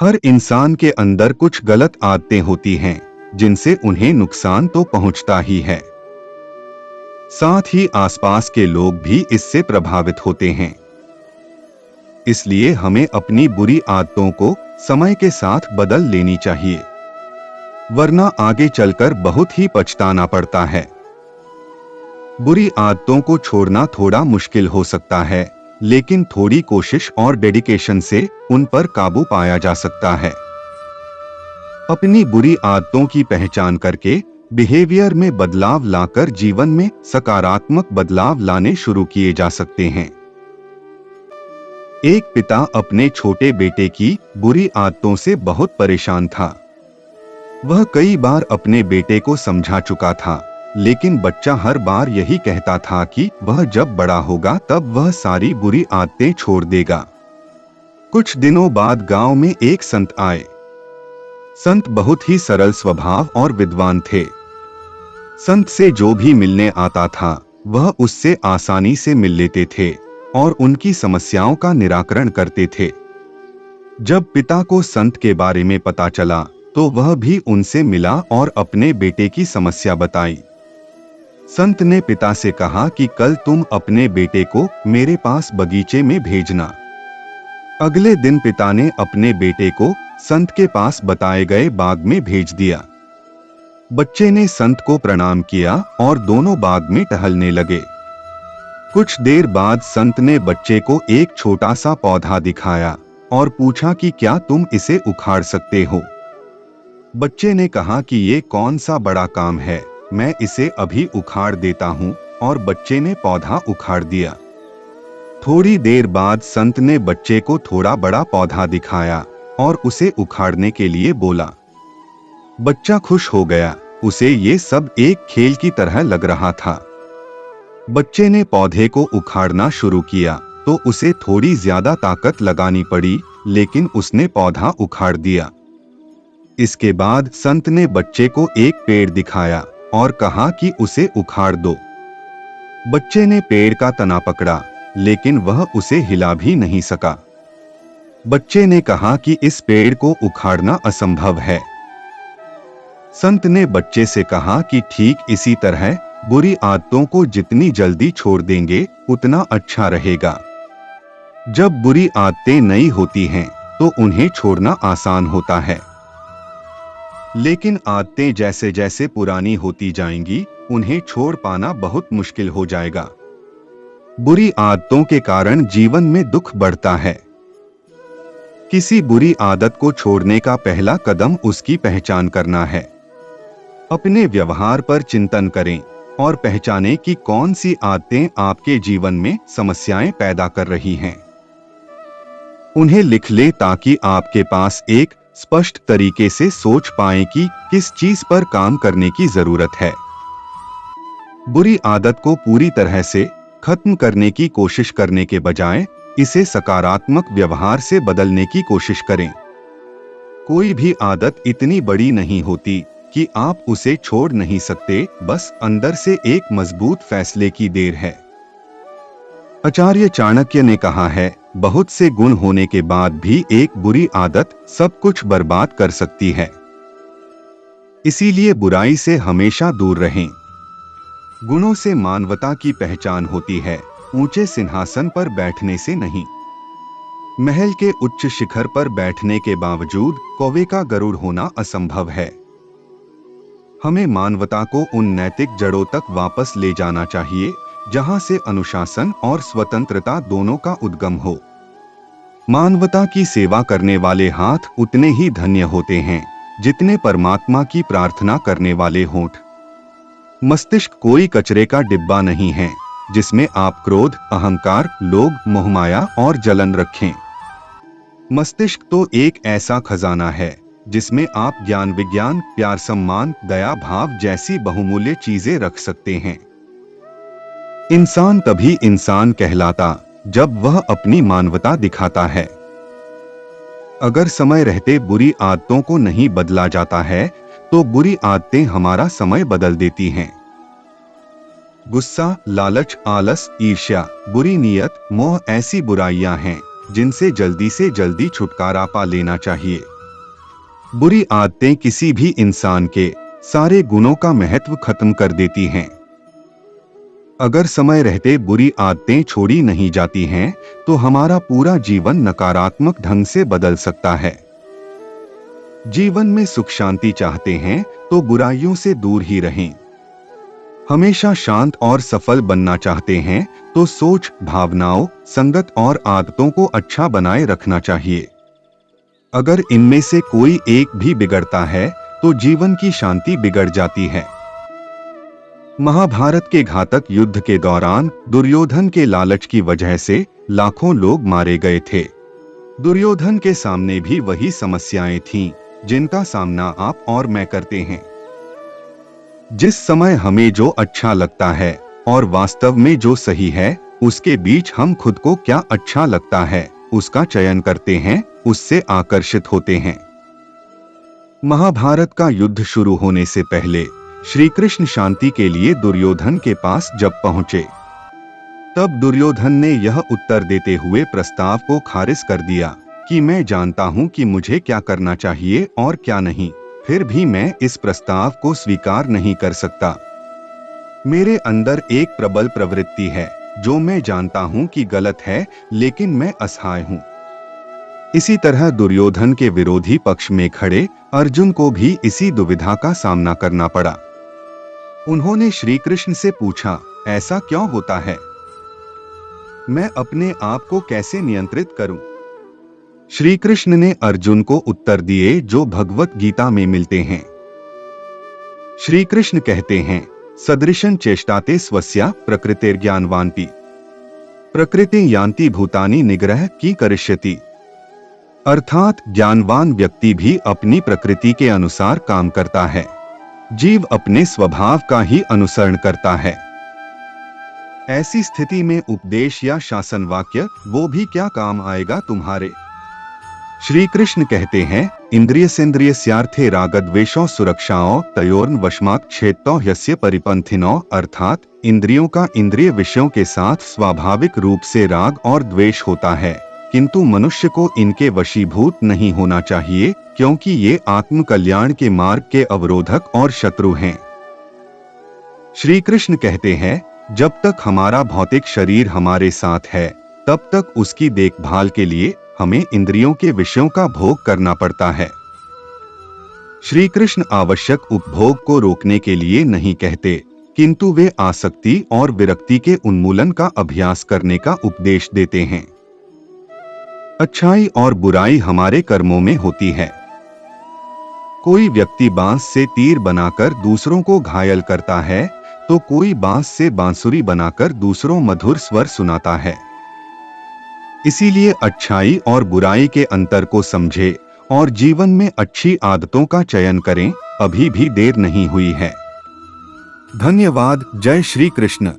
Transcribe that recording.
हर इंसान के अंदर कुछ गलत आदतें होती हैं जिनसे उन्हें नुकसान तो पहुंचता ही है, साथ ही आसपास के लोग भी इससे प्रभावित होते हैं। इसलिए हमें अपनी बुरी आदतों को समय के साथ बदल लेनी चाहिए, वरना आगे चलकर बहुत ही पछताना पड़ता है। बुरी आदतों को छोड़ना थोड़ा मुश्किल हो सकता है, लेकिन थोड़ी कोशिश और डेडिकेशन से उन पर काबू पाया जा सकता है। अपनी बुरी आदतों की पहचान करके बिहेवियर में बदलाव लाकर जीवन में सकारात्मक बदलाव लाने शुरू किए जा सकते हैं। एक पिता अपने छोटे बेटे की बुरी आदतों से बहुत परेशान था। वह कई बार अपने बेटे को समझा चुका था, लेकिन बच्चा हर बार यही कहता था कि वह जब बड़ा होगा तब वह सारी बुरी आदतें छोड़ देगा। कुछ दिनों बाद गांव में एक संत आए। संत बहुत ही सरल स्वभाव और विद्वान थे। संत से जो भी मिलने आता था वह उससे आसानी से मिल लेते थे और उनकी समस्याओं का निराकरण करते थे। जब पिता को संत के बारे में पता चला तो वह भी उनसे मिला और अपने बेटे की समस्या बताई। संत ने पिता से कहा कि कल तुम अपने बेटे को मेरे पास बगीचे में भेजना। अगले दिन पिता ने अपने बेटे को संत के पास बताए गए बाग में भेज दिया। बच्चे ने संत को प्रणाम किया और दोनों बाग में टहलने लगे। कुछ देर बाद संत ने बच्चे को एक छोटा सा पौधा दिखाया और पूछा कि क्या तुम इसे उखाड़ सकते हो। बच्चे ने कहा कि ये कौन सा बड़ा काम है, मैं इसे अभी उखाड़ देता हूँ, और बच्चे ने पौधा उखाड़ दिया। थोड़ी देर बाद संत ने बच्चे को थोड़ा बड़ा पौधा दिखाया और उसे उखाड़ने के लिए बोला। बच्चा खुश हो गया, उसे ये सब एक खेल की तरह लग रहा था। बच्चे ने पौधे को उखाड़ना शुरू किया तो उसे थोड़ी ज्यादा ताकत लगानी पड़ी, लेकिन उसने पौधा उखाड़ दिया। इसके बाद संत ने बच्चे को एक पेड़ दिखाया और कहा कि उसे उखाड़ दो। बच्चे ने पेड़ का तना पकड़ा, लेकिन वह उसे हिला भी नहीं सका। बच्चे ने कहा कि इस पेड़ को उखाड़ना असंभव है। संत ने बच्चे से कहा कि ठीक इसी तरह बुरी आदतों को जितनी जल्दी छोड़ देंगे उतना अच्छा रहेगा। जब बुरी आदतें नई होती हैं तो उन्हें छोड़ना आसान होता है, लेकिन आदतें जैसे जैसे पुरानी होती जाएंगी उन्हें छोड़ पाना बहुत मुश्किल हो जाएगा। बुरी आदतों के कारण जीवन में दुख बढ़ता है। किसी बुरी आदत को छोड़ने का पहला कदम उसकी पहचान करना है। अपने व्यवहार पर चिंतन करें और पहचानें कि कौन सी आदतें आपके जीवन में समस्याएं पैदा कर रही हैं। उन्हें लिख लें ताकि आपके पास एक स्पष्ट तरीके से सोच पाएं कि किस चीज पर काम करने की जरूरत है। बुरी आदत को पूरी तरह से खत्म करने की कोशिश करने के बजाय इसे सकारात्मक व्यवहार से बदलने की कोशिश करें। कोई भी आदत इतनी बड़ी नहीं होती कि आप उसे छोड़ नहीं सकते, बस अंदर से एक मजबूत फैसले की देर है। आचार्य चाणक्य ने कहा है, बहुत से गुण होने के बाद भी एक बुरी आदत सब कुछ बर्बाद कर सकती है। इसीलिए बुराई से हमेशा दूर रहें। गुणों से मानवता की पहचान होती है, ऊंचे सिंहासन पर बैठने से नहीं। महल के उच्च शिखर पर बैठने के बावजूद कौवे का गरुड़ होना असंभव है। हमें मानवता को उन नैतिक जड़ों तक वापस ले जाना चाहिए जहां से अनुशासन और स्वतंत्रता दोनों का उद्गम हो। मानवता की सेवा करने वाले हाथ उतने ही धन्य होते हैं जितने परमात्मा की प्रार्थना करने वाले होंठ। मस्तिष्क कोई कचरे का डिब्बा नहीं है जिसमें आप क्रोध, अहंकार, लोभ, मोहमाया और जलन रखें। मस्तिष्क तो एक ऐसा खजाना है जिसमें आप ज्ञान, विज्ञान, प्यार, सम्मान, दया भाव जैसी बहुमूल्य चीजें रख सकते हैं। इंसान तभी इंसान कहलाता जब वह अपनी मानवता दिखाता है। अगर समय रहते बुरी आदतों को नहीं बदला जाता है तो बुरी आदतें हमारा समय बदल देती हैं। गुस्सा, लालच, आलस, ईर्ष्या, बुरी नीयत, मोह ऐसी बुराइयां हैं जिनसे जल्दी से जल्दी छुटकारा पा लेना चाहिए। बुरी आदतें किसी भी इंसान के सारे गुणों का महत्व खत्म कर देती हैं। अगर समय रहते बुरी आदतें छोड़ी नहीं जाती हैं, तो हमारा पूरा जीवन नकारात्मक ढंग से बदल सकता है। जीवन में सुख शांति चाहते हैं तो बुराइयों से दूर ही रहें। हमेशा शांत और सफल बनना चाहते हैं तो सोच, भावनाओं, संगत और आदतों को अच्छा बनाए रखना चाहिए। अगर इनमें से कोई एक भी बिगड़ता है तो जीवन की शांति बिगड़ जाती है। महाभारत के घातक युद्ध के दौरान दुर्योधन के लालच की वजह से लाखों लोग मारे गए थे। दुर्योधन के सामने भी वही समस्याएं थीं, जिनका सामना आप और मैं करते हैं। जिस समय हमें जो अच्छा लगता है और वास्तव में जो सही है, उसके बीच हम खुद को क्या अच्छा लगता है उसका चयन करते हैं, उससे आकर्षित होते हैं। महाभारत का युद्ध शुरू होने से पहले श्री कृष्ण शांति के लिए दुर्योधन के पास जब पहुंचे, तब दुर्योधन ने यह उत्तर देते हुए प्रस्ताव को खारिज कर दिया कि मैं जानता हूं कि मुझे क्या करना चाहिए और क्या नहीं, फिर भी मैं इस प्रस्ताव को स्वीकार नहीं कर सकता। मेरे अंदर एक प्रबल प्रवृत्ति है जो मैं जानता हूं कि गलत है, लेकिन मैं असहाय हूं। इसी तरह दुर्योधन के विरोधी पक्ष में खड़े अर्जुन को भी इसी दुविधा का सामना करना पड़ा। उन्होंने श्री कृष्ण से पूछा, ऐसा क्यों होता है? मैं अपने आप को कैसे नियंत्रित करूं? श्री कृष्ण ने अर्जुन को उत्तर दिए जो भगवत गीता में मिलते हैं। श्री कृष्ण कहते हैं, सदृशं चेष्टाते स्वस्या प्रकृतिर्ज्ञानवान्ति प्रकृति यान्ति भूतानि निग्रह की करिष्यति। अर्थात ज्ञानवान व्यक्ति भी अपनी प्रकृति के अनुसार काम करता है, जीव अपने स्वभाव का ही अनुसरण करता है। ऐसी स्थिति में उपदेश या शासन वाक्य वो भी क्या काम आएगा तुम्हारे? श्री कृष्ण कहते हैं, इंद्रियसेन्द्रियस्यार्थे रागद्वेषौ सुरक्षाओ तयोर्न वशमात् क्षेत्तो ह्यस्य परिपंथिनो। अर्थात इंद्रियों का इंद्रिय विषयों के साथ स्वाभाविक रूप से राग और द्वेष होता है, किंतु मनुष्य को इनके वशीभूत नहीं होना चाहिए, क्योंकि ये आत्म कल्याण के मार्ग के अवरोधक और शत्रु हैं। श्री कृष्ण कहते हैं, जब तक हमारा भौतिक शरीर हमारे साथ है, तब तक उसकी देखभाल के लिए हमें इंद्रियों के विषयों का भोग करना पड़ता है। श्री कृष्ण आवश्यक उपभोग को रोकने के लिए नहीं कहते, किंतु वे आसक्ति और विरक्ति के उन्मूलन का अभ्यास करने का उपदेश देते हैं। अच्छाई और बुराई हमारे कर्मों में होती है। कोई व्यक्ति बांस से तीर बनाकर दूसरों को घायल करता है, तो कोई बांस से बांसुरी बनाकर दूसरों मधुर स्वर सुनाता है। इसीलिए अच्छाई और बुराई के अंतर को समझे और जीवन में अच्छी आदतों का चयन करें। अभी भी देर नहीं हुई है। धन्यवाद। जय श्री कृष्ण।